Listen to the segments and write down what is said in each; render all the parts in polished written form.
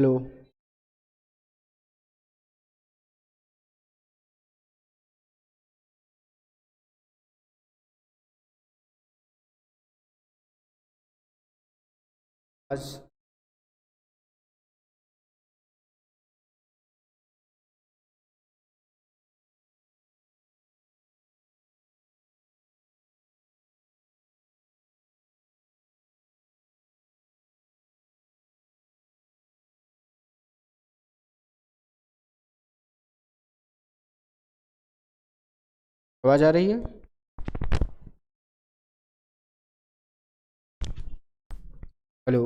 Hello. आज आवाज़ आ रही है? हेलो।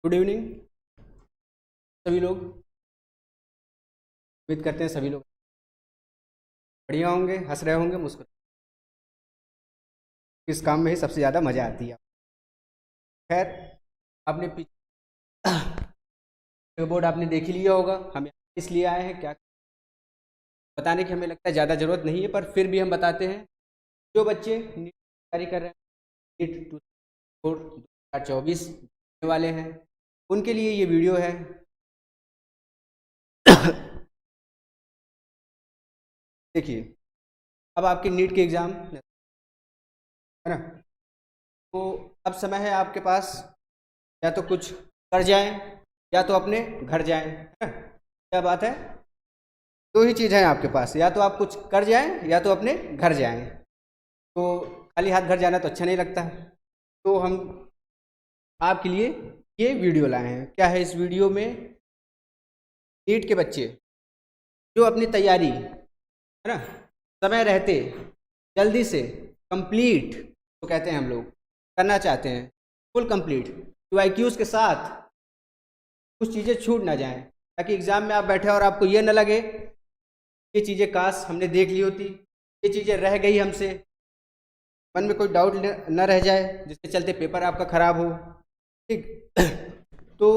गुड इवनिंग सभी लोग। उम्मीद करते हैं सभी लोग बढ़िया होंगे, हंस रहे होंगे, मुस्कुरा। इस काम में ही सबसे ज़्यादा मज़ा आती है। खैर, आपने बोर्ड आपने देख ही लिया होगा। हम यहाँ इसलिए आए हैं, क्या बताने की हमें लगता है ज़्यादा ज़रूरत नहीं है, पर फिर भी हम बताते हैं। जो बच्चे नीट की तैयारी कर रहे हैं, नीट 2024 देने वाले हैं, उनके लिए ये वीडियो है। देखिए, अब आपके नीट के एग्ज़ाम है ना, तो अब समय है आपके पास, या तो कुछ कर जाएं या तो अपने घर जाएं, है ना। क्या बात है? दो ही चीज़ है आपके पास, या तो आप कुछ कर जाएं या तो अपने घर जाएं। तो खाली हाथ घर जाना तो अच्छा नहीं लगता है। तो हम आपके लिए ये वीडियो लाए हैं। क्या है इस वीडियो में? नीट के बच्चे जो अपनी तैयारी, है ना, समय रहते जल्दी से कंप्लीट, तो कहते हैं हम लोग, करना चाहते हैं, फुल कंप्लीट QIQs के साथ, कुछ चीज़ें छूट ना जाएं, ताकि एग्ज़ाम में आप बैठे और आपको ये ना लगे ये चीज़ें काश हमने देख ली होती, ये चीज़ें रह गई हमसे, मन में कोई डाउट न रह जाए जिसके चलते पेपर आपका ख़राब हो। ठीक। तो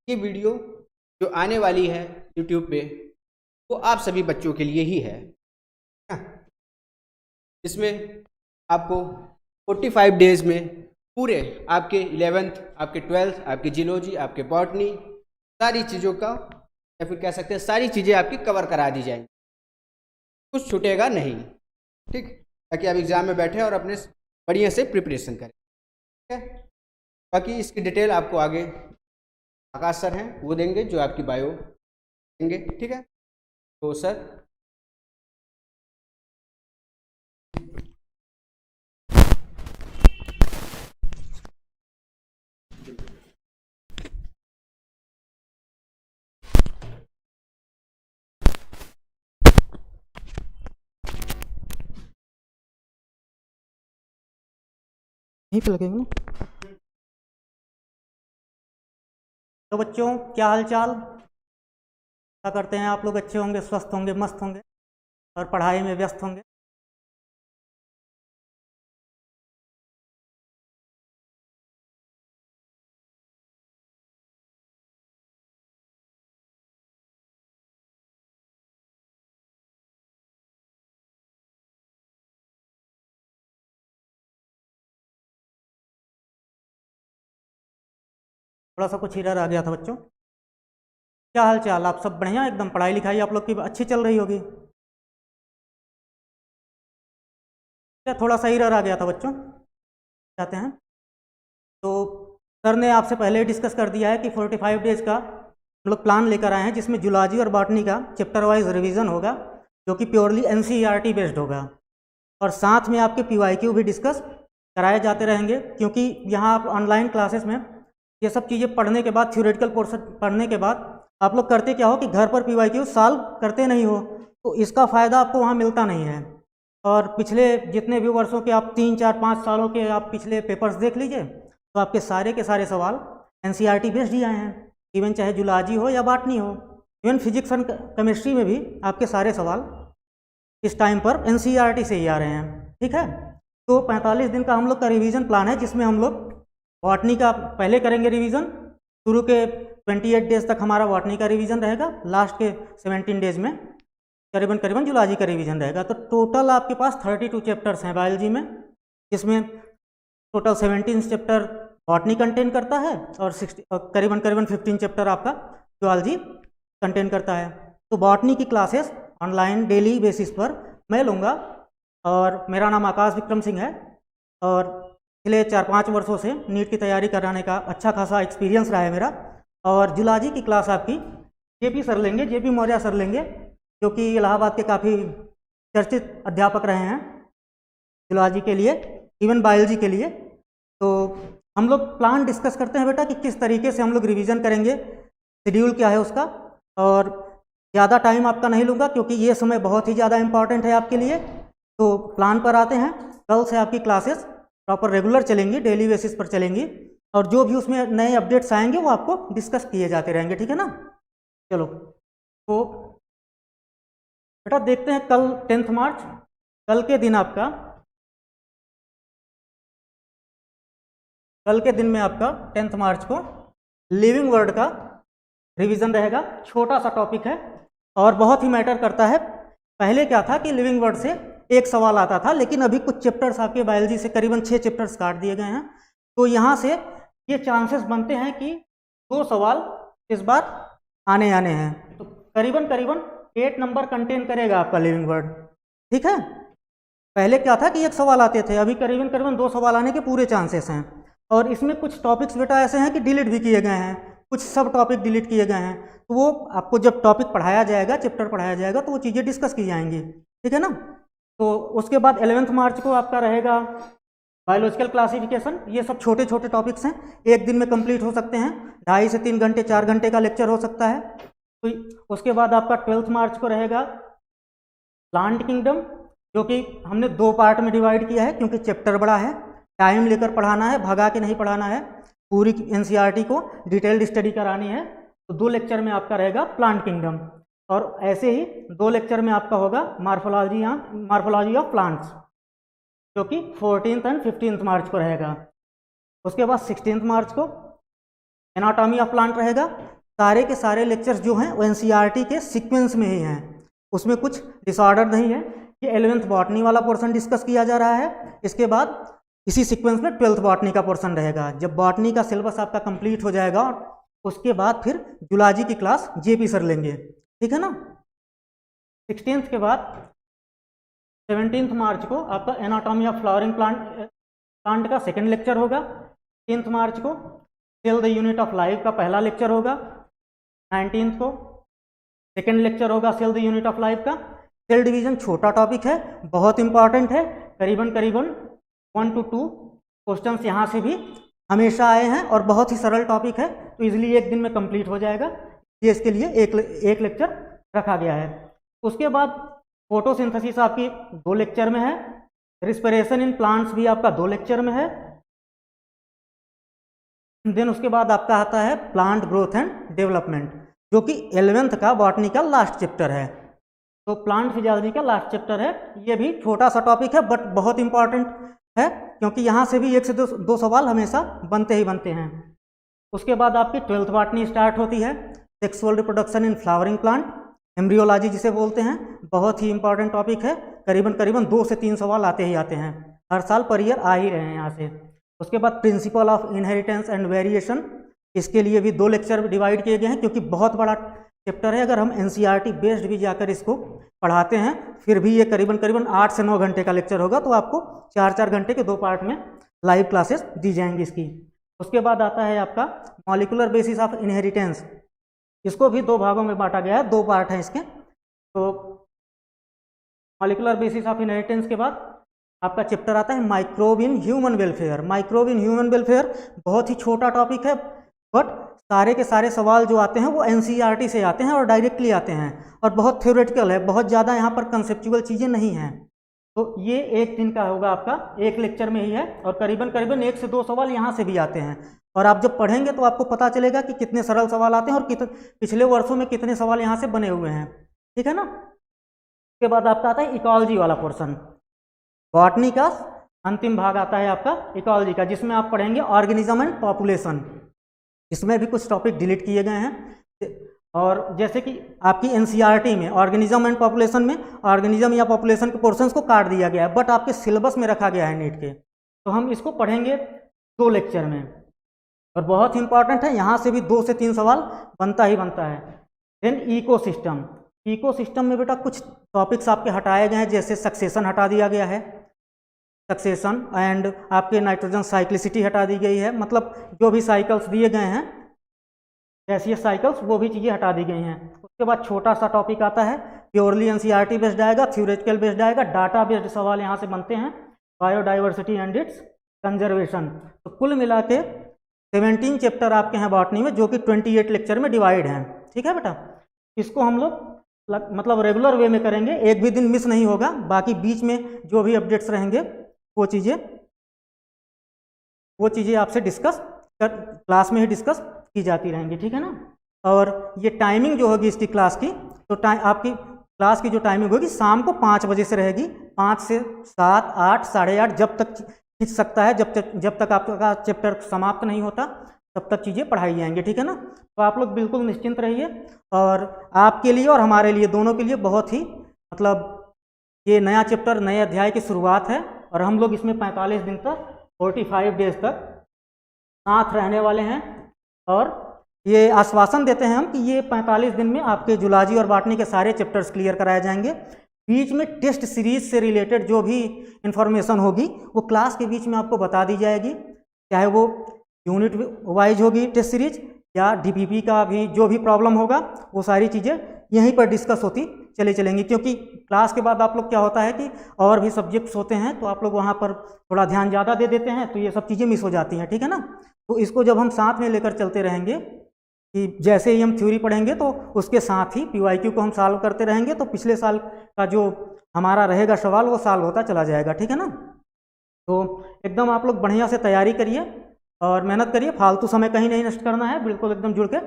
ये वीडियो जो आने वाली है यूट्यूब पे, वो आप सभी बच्चों के लिए ही है। इसमें आपको 45 डेज में पूरे आपके 11th, आपके 12th, आपकी जियोलॉजी, आपके बॉटनी, सारी चीज़ों का, या फिर कह सकते हैं सारी चीज़ें आपकी कवर करा दी जाएंगी, कुछ छूटेगा नहीं। ठीक, ताकि आप एग्ज़ाम में बैठे और अपने बढ़िया से प्रिपरेशन करें। ठीक है। बाकी इसकी डिटेल आपको आगे आकाश सर हैं वो देंगे, जो आपकी बायो देंगे। ठीक है। तो सर, यहीं पे लगेगा ना। तो बच्चों, क्या हाल चाल? क्या करते हैं आप लोग? अच्छे होंगे, स्वस्थ होंगे, मस्त होंगे और पढ़ाई में व्यस्त होंगे। थोड़ा सा कुछ एरर आ गया था बच्चों। क्या हाल चाल? आप सब बढ़िया एकदम? पढ़ाई लिखाई आप लोग की अच्छी चल रही होगी? क्या थोड़ा सा एरर आ गया था बच्चों? चाहते हैं तो सर ने आपसे पहले ही डिस्कस कर दिया है कि 45 डेज का हम लोग प्लान लेकर आए हैं, जिसमें जूलॉजी और बॉटनी का चैप्टर वाइज रिवीजन होगा, जो कि प्योरली NCERT बेस्ड होगा। और साथ में आपके PYQ भी डिस्कस कराए जाते रहेंगे, क्योंकि यहाँ आप ऑनलाइन क्लासेस में ये सब चीज़ें पढ़ने के बाद, थ्योरेटिकल पोर्शन पढ़ने के बाद आप लोग करते क्या हो कि घर पर PYQ सॉल्व करते नहीं हो, तो इसका फ़ायदा आपको वहाँ मिलता नहीं है। और पिछले जितने भी वर्षों के आप 3, 4, 5 सालों के आप पिछले पेपर्स देख लीजिए, तो आपके सारे के सारे सवाल NCERT बेस्ड ही आए हैं। इवन चाहे जूलॉजी हो या बॉटनी हो, इवन फिजिक्स एंड केमिस्ट्री में भी आपके सारे सवाल इस टाइम पर NCERT से ही आ रहे हैं। ठीक है, तो 45 दिन का हम लोग का रिवीजन प्लान है, जिसमें हम लोग बॉटनी का पहले करेंगे रिवीजन। शुरू के 28 डेज तक हमारा बॉटनी का रिवीजन रहेगा, लास्ट के 17 डेज में करीबन करीबन जूलॉजी का रिवीजन रहेगा। तो टोटल आपके पास 32 चैप्टर्स हैं बायोलॉजी में, जिसमें टोटल 17 चैप्टर बॉटनी कंटेन करता है और करीबन करीबन 15 चैप्टर आपका जूलॉजी कंटेन करता है। तो बॉटनी की क्लासेस ऑनलाइन डेली बेसिस पर मैं लूँगा, और मेरा नाम आकाश विक्रम सिंह है, और पिछले 4-5 वर्षों से नीट की तैयारी कराने का अच्छा खासा एक्सपीरियंस रहा है मेरा। और जूलॉजी की क्लास आपकी JP सर लेंगे, JP मौर्य सर लेंगे, जो कि इलाहाबाद के काफ़ी चर्चित अध्यापक रहे हैं जूलॉजी के लिए, इवन बायोलॉजी के लिए। तो हम लोग प्लान डिस्कस करते हैं बेटा कि किस तरीके से हम लोग रिवीजन करेंगे, शेड्यूल क्या है उसका। और ज़्यादा टाइम आपका नहीं लूँगा क्योंकि ये समय बहुत ही ज़्यादा इम्पॉर्टेंट है आपके लिए। तो प्लान पर आते हैं। कल से आपकी क्लासेस प्रॉपर रेगुलर चलेंगी, डेली बेसिस पर चलेंगी, और जो भी उसमें नए अपडेट्स आएंगे वो आपको डिस्कस किए जाते रहेंगे। ठीक है ना। चलो, तो बेटा देखते हैं कल 10 मार्च, कल के दिन आपका, कल के दिन में आपका 10 मार्च को लिविंग वर्ड का रिवीजन रहेगा। छोटा सा टॉपिक है और बहुत ही मैटर करता है। पहले क्या था कि लिविंग वर्ड से एक सवाल आता था, लेकिन अभी कुछ चैप्टर्स आपके बायोलॉजी से करीबन 6 चैप्टर्स काट दिए गए हैं, तो यहाँ से ये चांसेस बनते हैं कि 2 सवाल इस बार आने हैं। तो करीबन करीबन 8 नंबर कंटेन करेगा आपका लिविंग वर्ड। ठीक है, पहले क्या था कि एक सवाल आते थे, अभी करीबन करीबन 2 सवाल आने के पूरे चांसेस हैं। और इसमें कुछ टॉपिक्स बेटा ऐसे हैं कि डिलीट भी किए गए हैं, कुछ सब टॉपिक डिलीट किए गए हैं। तो वो आपको जब टॉपिक पढ़ाया जाएगा, चैप्टर पढ़ाया जाएगा, तो वो चीज़ें डिस्कस की जाएंगी। ठीक है ना। तो उसके बाद 11 मार्च को आपका रहेगा बायोलॉजिकल क्लासिफिकेशन। ये सब छोटे छोटे टॉपिक्स हैं, एक दिन में कंप्लीट हो सकते हैं, 2.5 से 3 घंटे 4 घंटे का लेक्चर हो सकता है। तो उसके बाद आपका 12 मार्च को रहेगा प्लांट किंगडम, जो कि हमने 2 पार्ट में डिवाइड किया है क्योंकि चैप्टर बड़ा है, टाइम लेकर पढ़ाना है, भगा के नहीं पढ़ाना है, पूरी NCERT को डिटेल्ड स्टडी करानी है। तो 2 लेक्चर में आपका रहेगा प्लांट किंगडम, और ऐसे ही 2 लेक्चर में आपका होगा मार्फोलॉजी ऑफ प्लांट्स, जो कि 14th एंड 15th मार्च को रहेगा। उसके बाद 16th मार्च को एनाटॉमी ऑफ प्लांट रहेगा। सारे के सारे लेक्चर्स जो हैं वो NCERT के सीक्वेंस में ही हैं, उसमें कुछ डिसऑर्डर नहीं है। ये 11th बॉटनी वाला पोर्शन डिस्कस किया जा रहा है, इसके बाद इसी सीक्वेंस में 12th बॉटनी का पोर्शन रहेगा। जब बॉटनी का सिलेबस आपका कंप्लीट हो जाएगा, उसके बाद फिर जूलॉजी की क्लास JP सर लेंगे। ठीक है ना। 16th के बाद 17th मार्च को आपका एनाटॉमी ऑफ फ्लावरिंग प्लांट का सेकंड लेक्चर होगा। 10th मार्च को cell the unit of life का पहला लेक्चर होगा। 19th को सेकंड लेक्चर होगा cell the unit of life का। सेल डिवीजन छोटा टॉपिक है, बहुत इंपॉर्टेंट है, करीबन करीबन 1 to 2 क्वेश्चंस यहाँ से भी हमेशा आए हैं, और बहुत ही सरल टॉपिक है, तो इजीली एक दिन में कंप्लीट हो जाएगा। ये इसके लिए एक लेक्चर रखा गया है। उसके बाद फोटोसिंथेसिस आपकी 2 लेक्चर में है। रिस्पिरेशन इन प्लांट्स भी आपका 2 लेक्चर में है। देन उसके बाद आपका आता है प्लांट ग्रोथ एंड डेवलपमेंट, जो कि 11th का बॉटनी का लास्ट चैप्टर है। तो प्लांट फिजियोलॉजी का लास्ट चैप्टर है। ये भी छोटा सा टॉपिक है बट बहुत इंपॉर्टेंट है, क्योंकि यहाँ से भी 1 से 2 सवाल हमेशा बनते ही बनते हैं। उसके बाद आपकी 12th बॉटनी स्टार्ट होती है, sexual reproduction in flowering plant, embryology जिसे बोलते हैं, बहुत ही इंपॉर्टेंट टॉपिक है। करीबन करीबन 2 से 3 सवाल आते ही आते हैं, हर साल पर ईयर आ ही रहे हैं यहाँ से। उसके बाद principle of inheritance and variation, इसके लिए भी 2 लेक्चर डिवाइड किए गए हैं, क्योंकि बहुत बड़ा चैप्टर है। अगर हम NCERT बेस्ड भी जाकर इसको पढ़ाते हैं, फिर भी ये करीबन करीबन 8 से 9 घंटे का लेक्चर होगा, तो आपको 4-4 घंटे के 2 पार्ट में लाइव क्लासेस दी जाएंगी इसकी। उसके बाद आता है आपका मॉलिकुलर बेसिस ऑफ इनहेरिटेंस, इसको भी 2 भागों में बांटा गया है, 2 पार्ट हैं इसके। तो मॉलिकुलर बेसिस ऑफ इनहेरिटेंस के बाद आपका चैप्टर आता है microbe in human welfare. Microbe in human welfare बहुत ही छोटा टॉपिक है, बट सारे के सारे सवाल जो आते हैं वो एनसीईआरटी से आते हैं और डायरेक्टली आते हैं, और बहुत थ्योरेटिकल है, बहुत ज़्यादा यहाँ पर कंसेप्चुअल चीज़ें नहीं हैं। तो ये एक दिन का होगा आपका, एक लेक्चर में ही है, और करीबन करीबन 1 से 2 सवाल यहाँ से भी आते हैं। और आप जब पढ़ेंगे तो आपको पता चलेगा कि कितने सरल सवाल आते हैं और पिछले वर्षों में कितने सवाल यहाँ से बने हुए हैं, ठीक है ना। उसके बाद आपका आता है इकोलॉजी वाला पोर्शन, बॉटनी का अंतिम भाग आता है आपका इकोलॉजी का, जिसमें आप पढ़ेंगे ऑर्गेनिज्म एंड पॉपुलेशन। इसमें भी कुछ टॉपिक डिलीट किए गए हैं, और जैसे कि आपकी एनसीईआरटी में ऑर्गेनिज्म एंड पॉपुलेशन में ऑर्गेनिज्म या पॉपुलेशन के पोर्शंस को काट दिया गया है, बट आपके सिलेबस में रखा गया है नीट के, तो हम इसको पढ़ेंगे 2 लेक्चर में, और बहुत इंपॉर्टेंट है, यहाँ से भी 2 से 3 सवाल बनता ही बनता है। देन इकोसिस्टम, इकोसिस्टम में बेटा कुछ टॉपिक्स आपके हटाए गए हैं, जैसे सक्सेशन हटा दिया गया है, सक्सेशन एंड आपके नाइट्रोजन साइक्लिसिटी हटा दी गई है, मतलब जो भी साइकिल्स दिए गए हैं गैसीय साइकिल्स, वो भी चीज़ें हटा दी गई हैं। उसके बाद छोटा सा टॉपिक आता है, प्योरली एनसीईआरटी बेस्ड आएगा, थ्योरेटिकल बेस्ड आएगा, डाटा बेस्ड सवाल यहाँ से बनते हैं, बायोडाइवर्सिटी एंड इट्स कंजर्वेशन। तो कुल मिला के 17 चैप्टर आपके हैं बॉटनी में, जो कि 28 लेक्चर में डिवाइड हैं, ठीक है बेटा। इसको हम लोग मतलब रेगुलर वे में करेंगे, एक भी दिन मिस नहीं होगा, बाकी बीच में जो भी अपडेट्स रहेंगे वो चीज़ें आपसे डिस्कस क्लास में ही डिस्कस की जाती रहेंगी, ठीक है ना। और ये टाइमिंग जो होगी इसकी क्लास की, तो आपकी क्लास की जो टाइमिंग होगी शाम को 5 बजे से रहेगी, 5 से 7, 8, 8:30, जब तक खींच सकता है, जब तक आपका चैप्टर समाप्त नहीं होता तब तक चीज़ें पढ़ाई जाएंगी, ठीक है ना। तो आप लोग बिल्कुल निश्चिंत रहिए, और आपके लिए और हमारे लिए दोनों के लिए बहुत ही मतलब ये नया चैप्टर, नए अध्याय की शुरुआत है, और हम लोग इसमें 45 दिन तक 45 डेज तक साथ रहने वाले हैं, और ये आश्वासन देते हैं हम कि ये 45 दिन में आपके जूलॉजी और बॉटनी के सारे चैप्टर्स क्लियर कराए जाएंगे। बीच में टेस्ट सीरीज से रिलेटेड जो भी इंफॉर्मेशन होगी वो क्लास के बीच में आपको बता दी जाएगी, चाहे वो यूनिट वाइज होगी टेस्ट सीरीज, या डीपीपी का भी जो भी प्रॉब्लम होगा वो सारी चीज़ें यहीं पर डिस्कस होती चलेंगी, क्योंकि क्लास के बाद आप लोग क्या होता है कि और भी सब्जेक्ट्स होते हैं, तो आप लोग वहाँ पर थोड़ा ध्यान ज़्यादा दे देते हैं, तो ये सब चीज़ें मिस हो जाती हैं, ठीक है ना। तो इसको जब हम साथ में लेकर चलते रहेंगे कि जैसे ही हम थ्योरी पढ़ेंगे तो उसके साथ ही पीवाईक्यू को हम सॉल्व करते रहेंगे, तो पिछले साल का जो हमारा रहेगा सवाल वो सॉल्व होता चला जाएगा, ठीक है ना। तो एकदम आप लोग बढ़िया से तैयारी करिए और मेहनत करिए, फालतू समय कहीं नहीं नष्ट करना है, बिल्कुल एकदम जुड़ के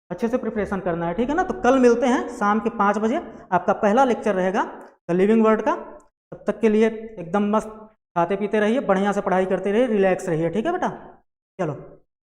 अच्छे से प्रिपरेशन करना है, ठीक है ना। तो कल मिलते हैं शाम के 5 बजे, आपका पहला लेक्चर रहेगा द लिविंग वर्ड का। तब तक के लिए एकदम मस्त खाते पीते रहिए, बढ़िया से पढ़ाई करते रहिए, रिलैक्स रहिए, ठीक है बेटा। चलो।